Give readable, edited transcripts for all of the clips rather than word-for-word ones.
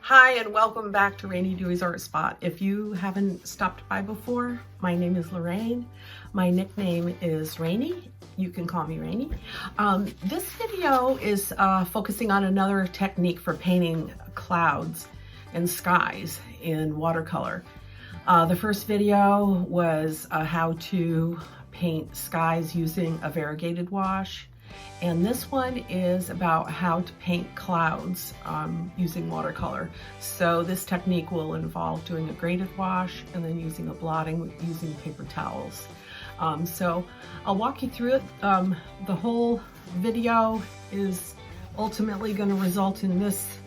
Hi and welcome back to Rainey Dewey's Art Spot. If you haven't stopped by before, my name is Lorraine. My nickname is Rainey. You can call me Rainey. This video is focusing on another technique for painting clouds and skies in watercolor. The first video was how to paint skies using a variegated wash. And this one is about how to paint clouds using watercolor. So this technique will involve doing a graded wash and then using a blotting using paper towels. So I'll walk you through it. The whole video is ultimately going to result in this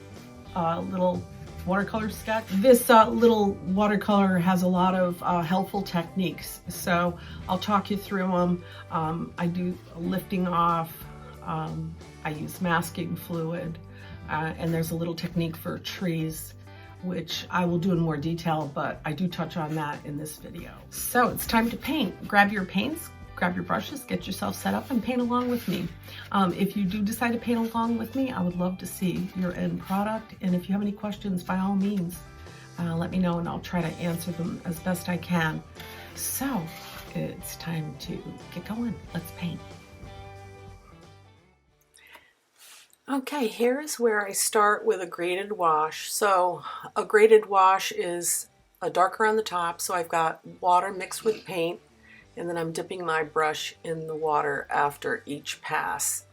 little watercolor sketch. This little watercolor has a lot of helpful techniques, so I'll talk you through them. I do lifting off, I use masking fluid, and there's a little technique for trees which I will do in more detail, but I do touch on that in this video. So it's time to paint. Grab your paints, grab your brushes, get yourself set up and paint along with me. If you do decide to paint along with me, I would love to see your end product. And if you have any questions, by all means, let me know and I'll try to answer them as best I can. So it's time to get going. Let's paint. Okay, here's where I start with a graded wash. So a graded wash is a darker on the top, so I've got water mixed with paint, and then I'm dipping my brush in the water after each pass.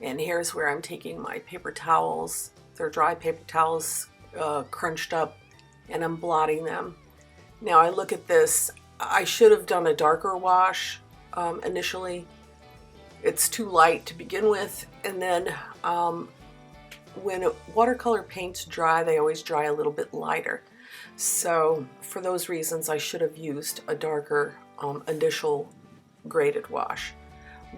And here's where I'm taking my paper towels. They're dry paper towels, crunched up, and I'm blotting them. Now I look at this, I should have done a darker wash initially. It's too light to begin with, and then when watercolor paints dry, they always dry a little bit lighter. So for those reasons, I should have used a darker initial graded wash.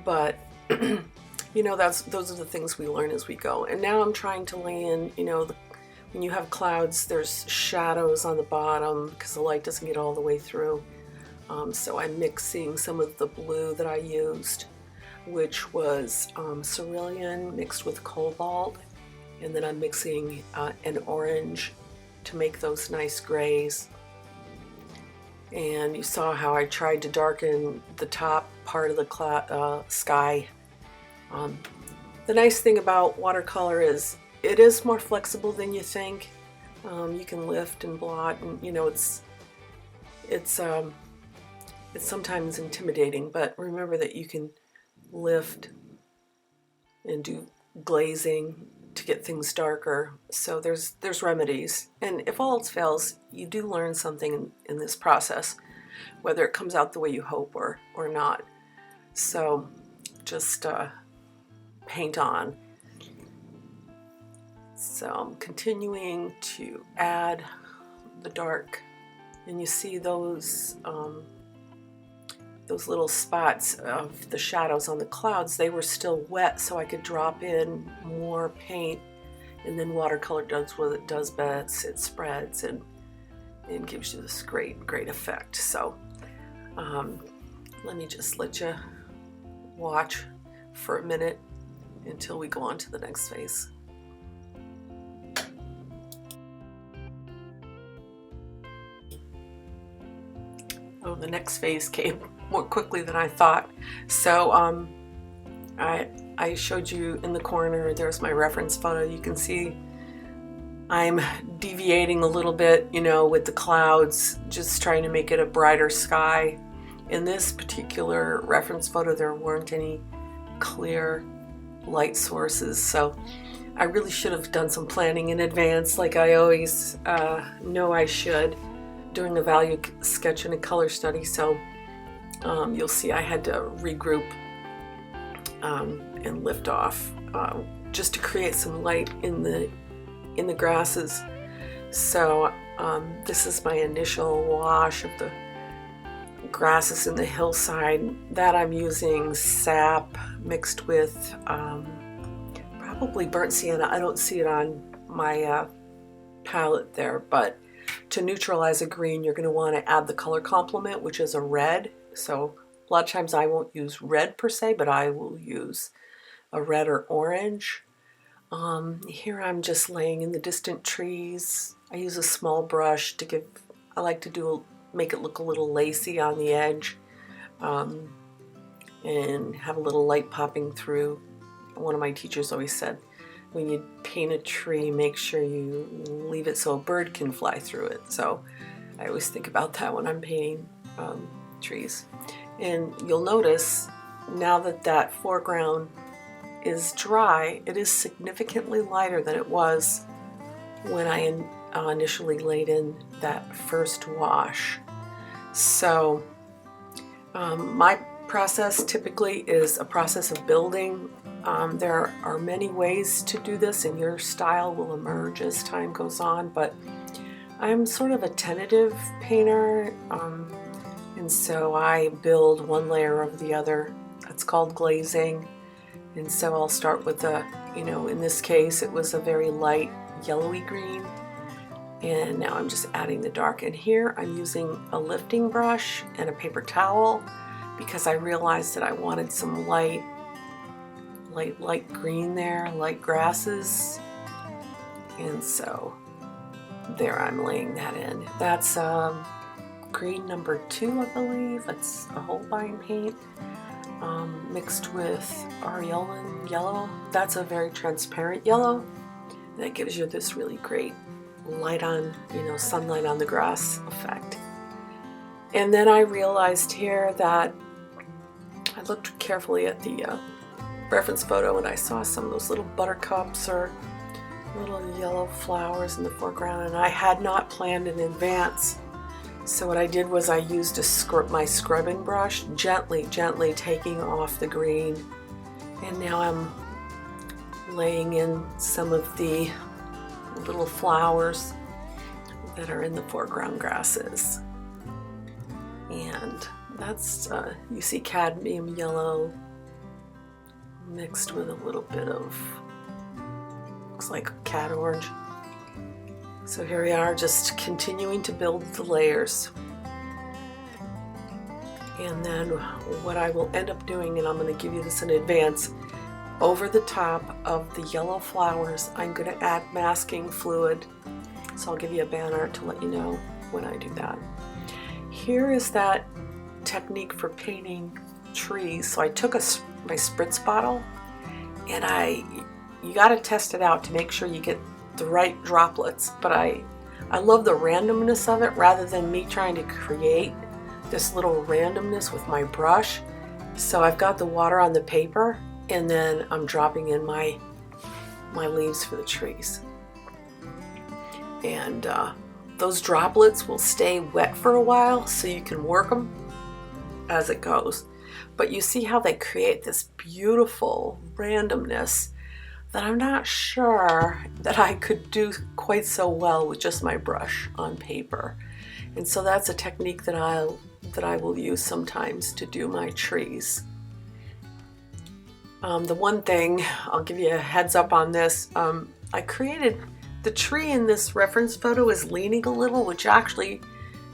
But you know, those are the things we learn as we go. And now I'm trying to lay in, you know, when you have clouds, there's shadows on the bottom because the light doesn't get all the way through. So I'm mixing some of the blue that I used, which was cerulean mixed with cobalt, and then I'm mixing an orange to make those nice grays. And you saw how I tried to darken the top part of the sky. The nice thing about watercolor is it is more flexible than you think. You can lift and blot, and you know, it's sometimes intimidating, but remember that you can lift and do glazing to get things darker. So there's remedies, and if all else fails, you do learn something in this process, whether it comes out the way you hope or not. So just paint on. So I'm continuing to add the dark, and you see those little spots of the shadows on the clouds. They were still wet, so I could drop in more paint, and then watercolor does what it does best. It spreads and gives you this great effect. So let me just let you watch for a minute until we go on to the next phase. Oh, the next phase came more quickly than I thought. So I showed you in the corner, there's my reference photo. You can see I'm deviating a little bit, you know, with the clouds, just trying to make it a brighter sky. In this particular reference photo, there weren't any clear light sources, so I really should have done some planning in advance, like I always know I should, doing a value sketch and a color study. So you'll see I had to regroup and lift off just to create some light in the grasses. So this is my initial wash of the grasses in the hillside. That I'm using sap mixed with probably burnt sienna. I don't see it on my palette there, but to neutralize a green, you're going to want to add the color complement, which is a red. So a lot of times I won't use red per se, but I will use a red or orange. Here I'm just laying in the distant trees. I use a small brush to I like to make it look a little lacy on the edge, and have a little light popping through. One of my teachers always said, when you paint a tree, make sure you leave it so a bird can fly through it. So I always think about that when I'm painting trees. And you'll notice now that that foreground is dry, it is significantly lighter than it was when I initially laid in that first wash. So my process typically is a process of building. There are many ways to do this, and your style will emerge as time goes on, but I'm sort of a tentative painter, and so I build one layer of the other. It's called glazing. And so I'll start with in this case, it was a very light yellowy green. And now I'm just adding the dark. And here I'm using a lifting brush and a paper towel because I realized that I wanted some light green there, light grasses. And so there I'm laying that in. That's green number 2, I believe. It's a Holbein paint. Mixed with Aureolin yellow. That's a very transparent yellow. That gives you this really great light on, sunlight on the grass effect. And then I realized here that I looked carefully at the reference photo and I saw some of those little buttercups or little yellow flowers in the foreground, and I had not planned in advance. So what I did was I used my scrubbing brush, gently taking off the green. And now I'm laying in some of the little flowers that are in the foreground grasses. And that's, you see cadmium yellow mixed with a little bit of, looks like cat orange. So here we are, just continuing to build the layers. And then what I will end up doing, and I'm going to give you this in advance, over the top of the yellow flowers, I'm going to add masking fluid. So I'll give you a banner to let you know when I do that. Here is that technique for painting trees. So I took my spritz bottle, and you got to test it out to make sure you get the right droplets, but I love the randomness of it rather than me trying to create this little randomness with my brush. So I've got the water on the paper, and then I'm dropping in my leaves for the trees. And those droplets will stay wet for a while, so you can work them as it goes. But you see how they create this beautiful randomness that I'm not sure that I could do quite so well with just my brush on paper. And so that's a technique that I will use sometimes to do my trees. The one thing, I'll give you a heads up on this, I created the tree in this reference photo is leaning a little, which actually,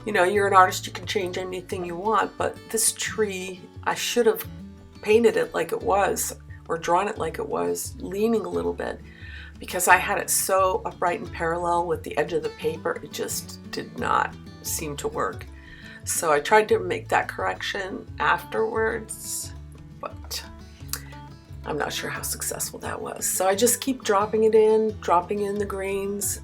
you're an artist, you can change anything you want, but this tree, I should have painted it like it was, or drawn it like it was, leaning a little bit, because I had it so upright and parallel with the edge of the paper, it just did not seem to work. So I tried to make that correction afterwards, but I'm not sure how successful that was. So I just keep dropping in the greens.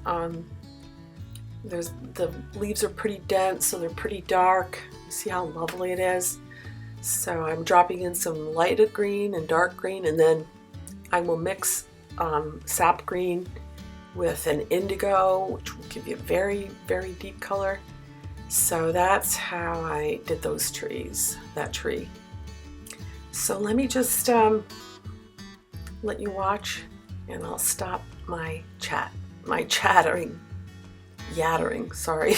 The leaves are pretty dense, so they're pretty dark. You see how lovely it is? So I'm dropping in some lighter green and dark green, and then I will mix sap green with an indigo, which will give you a very, very deep color. So that's how I did those trees, that tree. So let me just let you watch, and I'll stop my yattering, sorry.